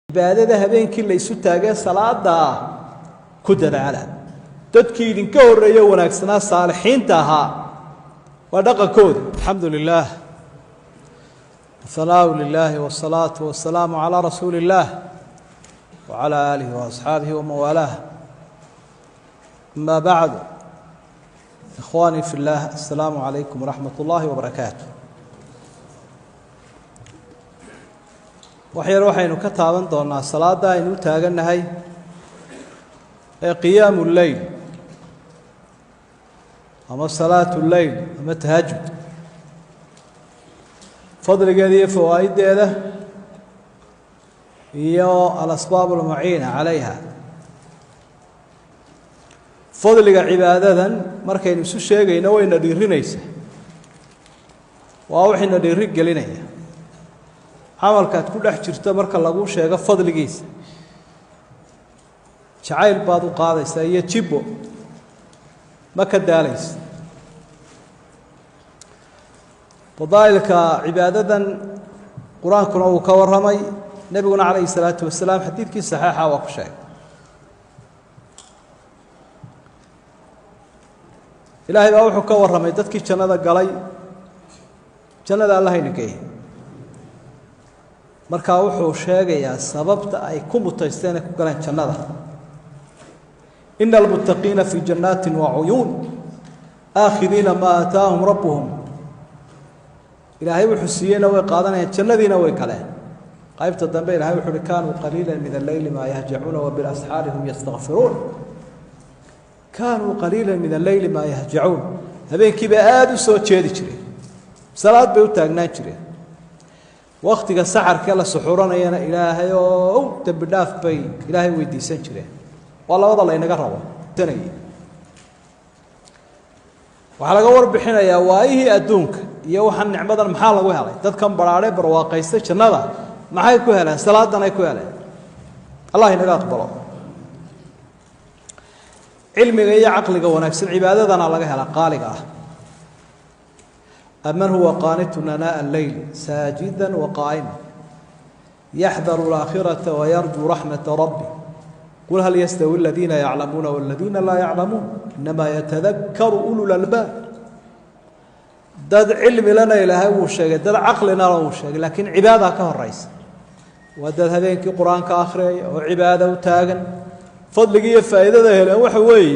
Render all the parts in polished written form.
cibaadada habeenkii la isu taagay salaada ku dadaala dadkii idinka horeeyay wanaagsanaa saalixiinta ahaa waa dhaqankooda alxamdulillaah salaamu lillahi wasalaatu wasalaamu calaa rasuulillaah وعلى آله وأصحابه ومن والاه أما بعد إخواني في الله السلام عليكم ورحمة الله وبركاته waxaynu ka taaban doonaa salaada aynu taaganahay ee qiyaamul layl ama salaatul layl ama tahajjud fadligeeda iyo fawaa'ideeda iyo al-asbaab al-mu'ina calayha fadliga cibaadadan markaynu isu sheegayno wayna dhiirinaysaa waa waxayna dhiiri gelinaya camalkaad ku dhex jirto marka lagu sheego fadligiisa jacayl baad u qaadaysaa iyo jibbo ma ka daalaysa fadaa'ilka cibaadadan qur-aankuna uu ka warramay nebiguna calayhi salaatu wasalaam xadiidkii saxiixa waa ku sheegay ilaahay baa wuxuu ka warramay dadkii jannada galay jannada allahayna geeyey markaa wuxuu sheegayaa sababta ay ku mutaysteen ku galeen jannada innal muttaqiina fi jannatin wa uyuun aakhidiina ma aataahum rabbuhum ilaahay wuxuu siiyeyna way qaadanayaan jannadiina way galeen qaybta dambe ilaahay wuxuu yidhi kaanuu qaliilan min alleyli maa yahjacuuna wa bilasxaari hum yastakfiruun kaanuu qaliilan min alleyli maa yahjacuun habeenkii bay aada u soo jeedi jireen salaad bay u taagnaan jireen waqtiga saxarka la suxuranayana ilaahay oo dambi dhaaf bay ilaahay weydiisan jireen waa labada la inaga rabo tanay waxa laga warbixinayaa waayihii adduunka iyo waxa nicmadan maxaa lagu helay dadkan baraare barwaaqaysta jannada maxay ku heleen salaadan ay ku heleen allah inaga aqbalo cilmiga iyo aqliga wanaagsan cibaadadana laga helaa qaaliga ah أمن هو قانت آناء الليل ساجدا وقائما يحذر الآخرة ويرجو رحمة ربه قل هل يستوي الذين يعلمون والذين لا يعلمون إنما يتذكر أولو الألباب داد علم لنا إلهي وشيء داد عقلنا له وشيء لكن عبادة كالرئيس وداد هذين كقرآن كآخرين وعبادة وتاغن فضلقية فائدة هنا وحوي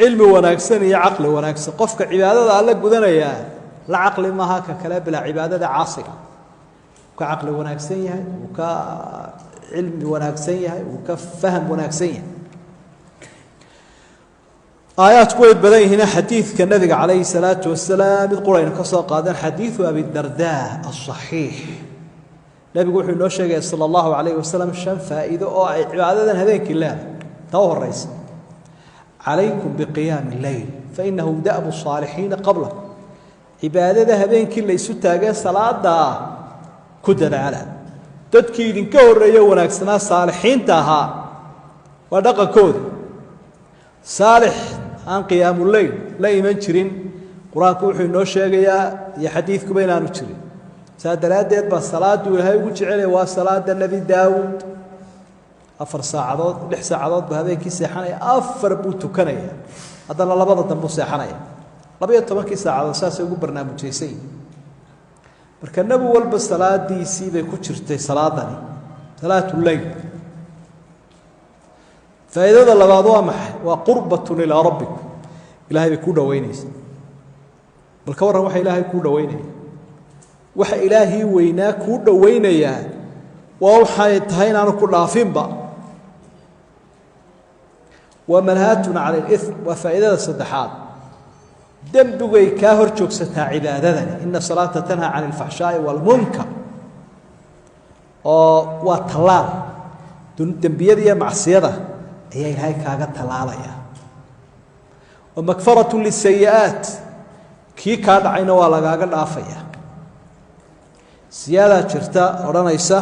علم وناكسن يا عقل وناكسن قفك عبادة الله قدنا إياه لا عقل ما هاك كلا بلا عبادة عاصية كعقل وناكسية وكعلم وناكسية وكفهم وناكسية آيات قويت بدأي هنا حديث كالنبي عليه الصلاة والسلام القرآن كساق هذا حديث أبي الدرداء الصحيح نبي يقول إنه شيء صلى الله عليه وسلم الشام فإذا عبادة هذيك الله توه الرئيس عليكم بقيام الليل فإنه دأب الصالحين قبلكم cibaadada habeenkii la isu taagay salaada ku dadaala dadkii idinka horeeyay wanaagsanaa saalixiinta ahaa waa dhaqankooda saalix aan qiyaamul layl la iman jirin quraanku wuxuu inoo sheegayaa iyo xadiidku baynaanu jirin saadalaadeed ba salaadu ilaahay ugu jecelay waa salaada nabi daawud 4 saacadood 6 saacadood ba habeenkii seexanaya 4 buu tukanaya hadana labada dambu seexanaya 12 saacadood saasay ugu barnaamijaysan marka nabi walba salaadiisii bay ku jirtay salaadani salaatul layl faa'iidada labaad waa maxay waa qurbatun ila rabbik ilaahay bay ku dhaweynaysaa balka waran waxa ilaahay ku dhaweynaya waxa ilaahi weynaa ku dhaweynaya waa waxay tahay inaanu ku dhaafinba wa manhatun ala al-ithm wa faa'iidada saddexaad dembigay ka hor joogsataa cibaadadani inna salaata tanha 'an al-fahshaa'i wal-munkar oo waa talaal dembiyada iyo macsiyada ayaa ilaahay kaaga talaalaya wa makfaratu lis-sayyi'aat kii ka dhacayna waa lagaaga dhaafaya siyaada jirta oranaysa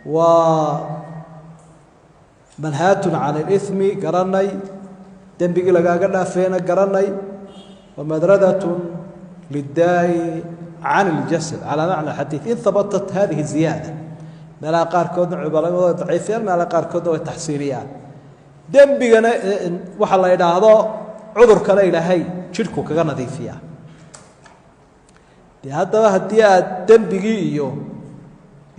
waa manhatun 'an al-ithmi garanay dembigi lagaaga dhaafeena garanay ومدردة للداء عن الجسد على معنى الحديث إن ثبتت هذه الزيادة meelaha qaarkoodna cubaladooda daciifiyaan meelaha qaarkoodna way taxsiiniyaan dembigana waxa la yidhaahdo cudurkana ilaahay jidhku kaga nadiifiyaa dee haddaba haddii aad dembigii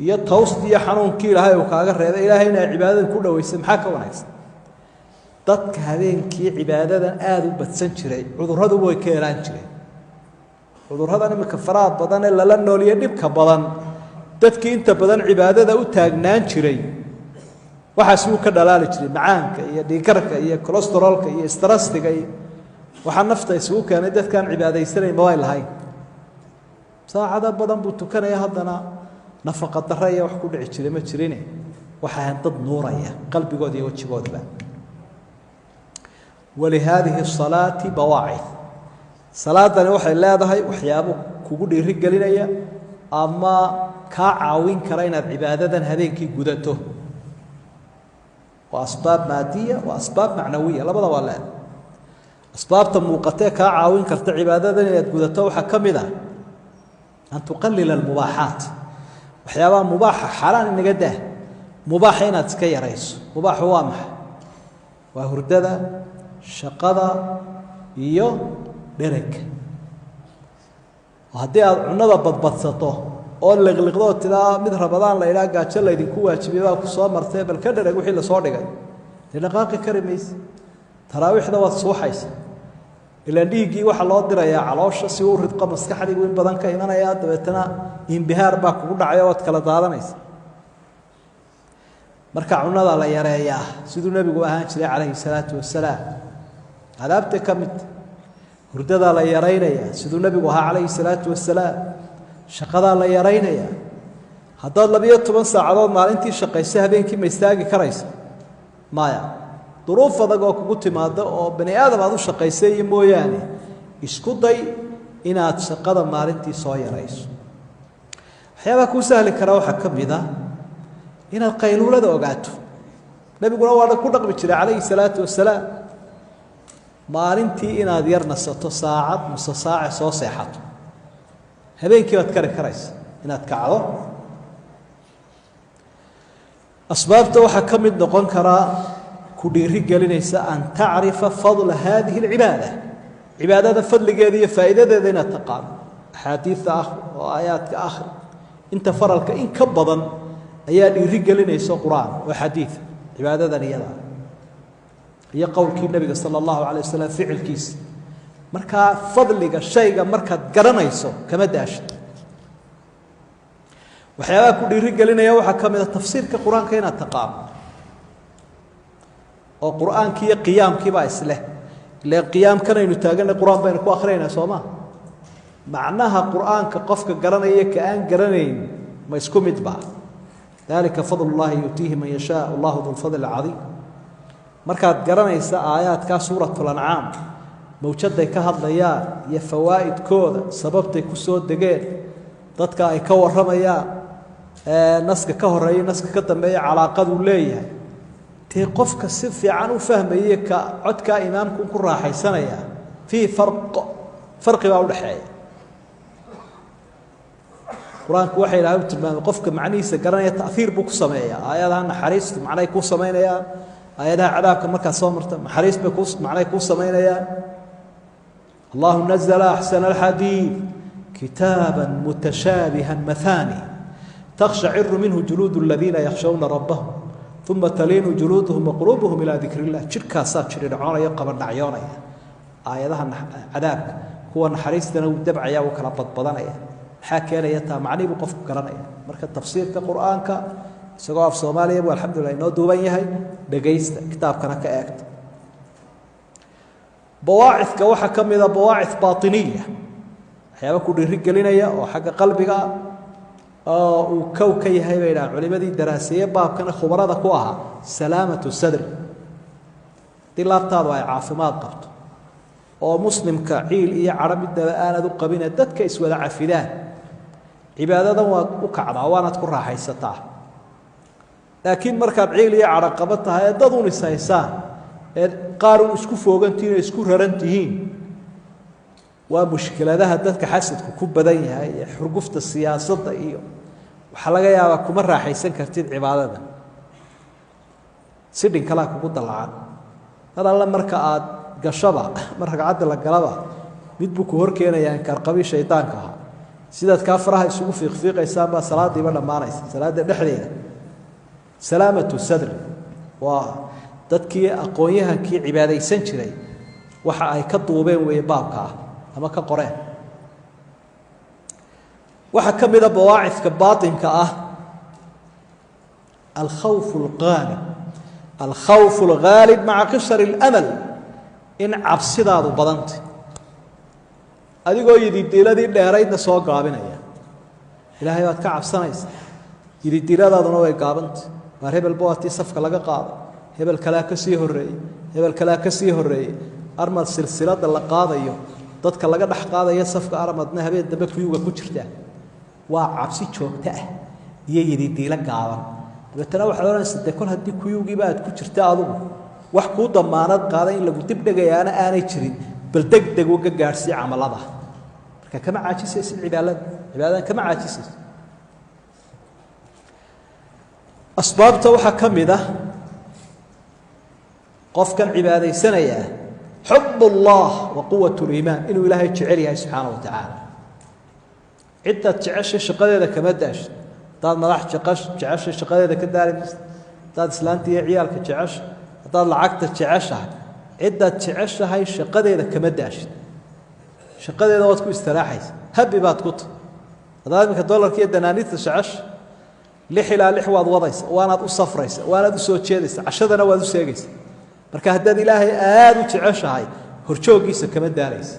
iyo tawstii iyo xanuunkii ilaahay uu kaaga reebay ilaahayna ay cibaadada ku dhaweysay maxaa ka wanaagsan dadka habeenkii cibaadadan aada u badsan jiray cudurraduba way ka helaan jireen cudurradan iminka faraha badan ee lala nooliye dhibka badan dadkii inta badan cibaadada u taagnaan jiray waxaas wuu ka dhalaali jiray macaanka iyo dhiigkarka iyo kolestaroolka iyo strastiga iyo waxaa nafta isugu keenay dadkaan cibaadaysanayn mabay lahayn saacado badan buu tukanaya haddana nafaqa darre iyo wax ku dhici jiray ma jirine waxay ahayn dad nuuraya qalbigooda iyo wejigoodaba ولهذه الصلاة بواعث صلاة waxay leedahay waxyaabo kugu dhiiri gelinaya ama ka caawin kara inaad cibaadadan habeenkii gudato waa asbaab maadiya waa asbaab macnawiya labada waa leedahay asbaabta muuqatee ka caawin karta cibaadadan inaad gudato waxa kamid ah an tuqallil al-mubahat waxyaabaha mubaaxa xalaan inaga dah mubaax inaad iska yarayso mubaax waa maxay waa hurdada shaqada iyo dherega haddii aad cunada badbadsato oo liqliqdo tiraa mid rabadaan la ilaa gaajo la idinku waajibay baa ku soo martay bal ka dhereg wixii la soo dhigay dhaqaaqi karimaysa taraawiixda waad suuxaysa ila dhiigii waxa loo dirayaa caloosha si uu ridqo maskaxdiigu in badan ka imanaya dabeetana inbihaar baa kugu dhacay oo kala daadanaysa marka cunada la yareeyaa sidoo nabigu ahaan jiray calayhi salaatu wasalaam adaabta kamid hurdada la yareynaya sidoo nabigu ahaa calayhi salaatu wasalaam shaqada la yareynaya haddaad 12 saacadood maalintii shaqaysa habeenkii ma istaagi karaysa maya duruuf adag oo kugu timaado oo bani aadam aad u shaqaysay mooyaane isku day inaad shaqada maalintii soo yarayso waxyaabaha ku sahli kara waxa kamid ah inaad qayluulada ogaato nabiguna waa ku dhaqmi jiray calayhi salaatu wasalaam maalintii inaad yar nasato saacad nus saac soo seexato habeenkii waad kari karaysa inaad kacdo asbaabta waxa kamid noqon kara ku dhiiri gelinaysa an taarifa fadl hadhihi al-ibada ibadada fadligeeda iyo faa'iidadeeda inaad taqaan xadiiska oo aayaadka akhir inta faralka in ka badan ayaa dhiiri gelinaysa quraan oo xadiis ibadadan iyada iyo qowlkii nabiga sallallahu alayhi wasallam ficilkiis marka fadliga shayga markaad garanayso kama daasho waxyaaba ku dhiiri gelinaya waxa kamid ah tafsiirka quraanka inaad taqaan oo quraanka iyo qiyaamkii baa isla ilaa qiyaamkan aynu taagana quraan baynu ku akhriinaa Soomaa macnaha quraanka qofka garanaya ka aan garanayn ma isku mid baa ذلك فضل الله يؤتيه من يشاء الله ذو الفضل العظيم markaad garanaysa aayaadka suuratul an'am mawjaday ka hadlayaan iyo fawaa'idkooda sababtay ku soo degeen dadka ay ka waramayaan naska ka horeeyay naska ka dambeeyay calaaqad uu leeyahay tii qofka si fiican u fahmayay ka codka imaamku ku raaxaysanaya fi farqi baa u dhaxeeya quraanku waxa ilaahay u tilmaamay qofka macnihiisa garanaya ta'thir buu ku sameeyaa aayadaha naxariistu macnay ku sameeyaan aayadaha cadaabka marka soo marta naxariis baa ku macnay ku sameeyaan الله نزل أحسن الحديث كتابا متشابها مثاني تخشعر منه جلود الذين يخشون ربهم ثم تلين جلودهم وقلوبهم إلى ذكر الله شركا ساتشر العون يقبل نعيونا آياتها عذاب هو نحريس لنا ودبع يا وكلا بضبضنا حكى لي يتا معني بقف كرنا مركز تفسير كقرآن ك سقاف صوماليا والحمد لله إنه دوبي هاي دقيست كتاب كنا كأكت بواعث كوحة كم إذا بواعث باطنية حياة كل رجالنا يا وحق قلبك وكوكي هاي بين علماء الدراسية باب كان خبراء ذكوها سلامة الصدر دي لابتاد وهي عافمات قبط ومسلم كعيل إيه عربي أنا ذو قبينة دتك إسود عفدان عبادة وكعضة وانا تكون راح يستطاع لكن مركب عيل إيه عرقبتها يدضون السيسان قاروا اسكو فوقنتين اسكو ررنتين ومشكلة ده دتك حسد كوب بدنيها حرقفت السياسة إيه waxaa laga yaabaa kuma raaxaysan kartid cibaadada si dhin kalaa kugu dalacan mar alla marka aad gashaba mar ragcadda la galaba mid buu ku horkeenayaa inkaarqabii shaydaanka ahaa sidaad kaa faraha isugu fiiqfiiqaysaan baa salaadiiba dhammaanaysa salaada dhexdeeda salaamatu sadri waa dadkii aqoon-yahankii cibaadaysan jiray waxa ay ka duubeen weeye baabka ah ama ka qoreen waxaa ka mida bawaacifka baatinka ah alkhawfu alghaalib maca qisar اlamal in cabsidaadu badantay adigoo yididiiladii dheeraydna soo gaabinaya ilaahay baad ka cabsanaysa yididiiladaaduna way gaabantay waar hebel bawaatii safka laga qaado hebel kalaa ka sii horeeyey hebel kalaa ka sii horeeyey armad silsilada la qaadayo dadka laga dhex qaadaya safka armadna habeen dambe kuyuga ku jirtaa waa cabsi joogto ah iyo yididiilo gaaban dabeetana waxaad oranaysaa dee kol haddii kuyugiiba aad ku jirta adugu wax kuu damaanad qaada in lagu dibdhegayaana aanay jirin bal degdeg uga gaadhsii camalada marka kama caajisaysid cibaadadan kama caajisaysid asbaabta waxaa ka mid ah qofkan cibaadaysanaya xub ullah wa quwat liimaan inuu ilaahay jecel yahay subxaana wa tacaala ciddaad jeceshay shaqadeeda kama daashid haddaad madax jeceshay shaqadeeda ka daari maysid haddaad islaanta iyo ciyaalka jeceshay haddaad lacagta jeceshahay ciddaad jeceshahay shaqadeeda kama daashid shaqadeeda waad ku istiraaxaysa habi baad ku tahay haddaad iminka dollarka iyo danaaniirta jecesha 6 ilaa 6 waad wadaysa waanaad u safraysa waanaad u soo jeedaysa cashadana waad u seegaysa marka haddaad ilaahay aada u jeceshahay horjooggiisa kama daalaysa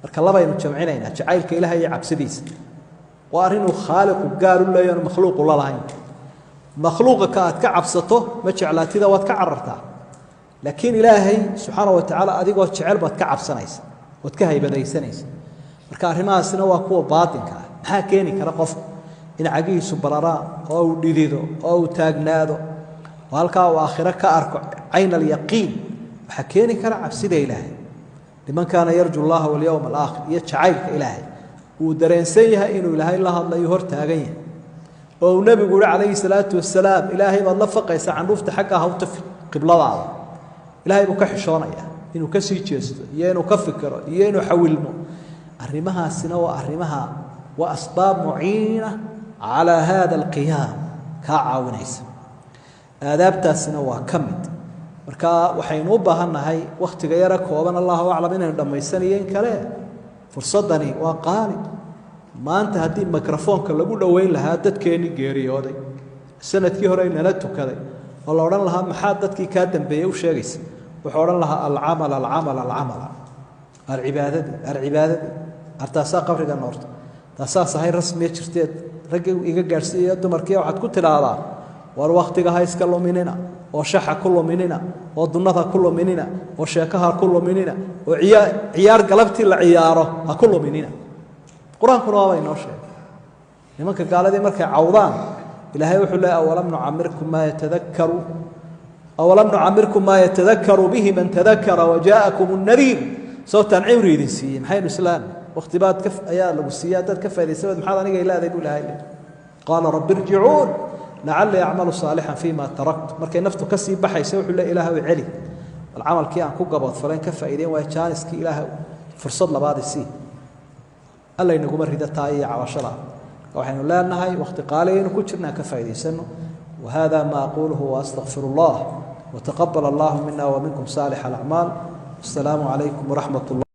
marka labaynu jamcinaynaa jacaylka ilaahay iyo cabsidiisa waa arrinuu khaaliqu gaar u leeyahay makhluuqu la lahayn makhluuqa ka aad ka cabsato ma jeclaatida waad ka carartaa laakiin ilaahay subxaana wa tacaala adigoo jecel baad ka cabsanaysa waad ka haybadaysanaysa marka arrimahaasina waa kuwa baatinka ah maxaa keeni kara qofku in cagihiisu bararaan oo uu dhidido oo uu taagnaado oo halkaa uu aakhiro ka arko cayn alyaqiin waxaa keeni kara cabsida ilaahay liman kaana yarju llaha walyowma alaakhir iyo jacaylka ilaahay uu dareensan yahay inuu ilaahay la hadlayo hor taagan yahay oo uu nebigu uhi calayhi salaatu wasalaam ilaahay baad la faqaysaa candhuufta xagga hawta qibladaada ilaahay buu ka xishoonayaa inuu ka sii jeesto iyo inuu ka fikiro iyo inuu xawilmo arrimahaasina waa arrimaha waa asbaab muciina calaa hada alqiyaam kaa caawinaysa aadaabtaasina waa ka mid marka waxaynu u baahannahay wakhtiga yara kooban allahu aclam inaynu dhammaysanayo in kale fursaddani waa qaali maanta haddii mikrofoonka lagu dhoweyn lahaa dadkeennii geeriyooday sanadkii hore inala tukaday oo la odhan lahaa maxaa dadkii kaa dambeeyey u sheegaysa wuxuu odhan lahaa alcamal alcamal alcamala alcibaadadii artaasaa qabriga noorta taasaa sahay rasmiya jirteed raggii iga gaadhsiiya dumarkii waxaad ku tidhaahdaa war wakhtiga ha iska luminina oo shaxa ku luminina oo dunnada ku luminina oo sheekaha ku luminina oo ciyaar galabtii la ciyaaro ha ku luminina qur-aankuna waaba inoo sheegay nimanka gaaladii markay cawdaan ilaahay wuxuu leeyahay awalam nucamirkum maa yatadakaru bihi man tadakara wajaakum الnadiir sawtan cimri idin siiyey maxaynu islaam waqti baad ayaa lagu siiyaa dad ka faa'iidaysanad maxaad aniga ilaahay buu ilaahay qaala rabbi irjicuun lacalli acmalu saalixan fiima taraktu markay naftu ka sii baxaysa wuxuu leeyahay ilaahay celi bal camalkii aan ku gaboodfalayn ka faa'iideyn waay jaaniskii ilaahay fursad labaad isii alla inaguma rida taa iyo cabashada waxaynu leenahay waqti qaalaynu ku jirnaa ka faa'iidaysano وهذا ما أقوله وأستغفر الله وتقبل الله منا ومنكم صالح الأعمال السلام عليكم ورحمة الله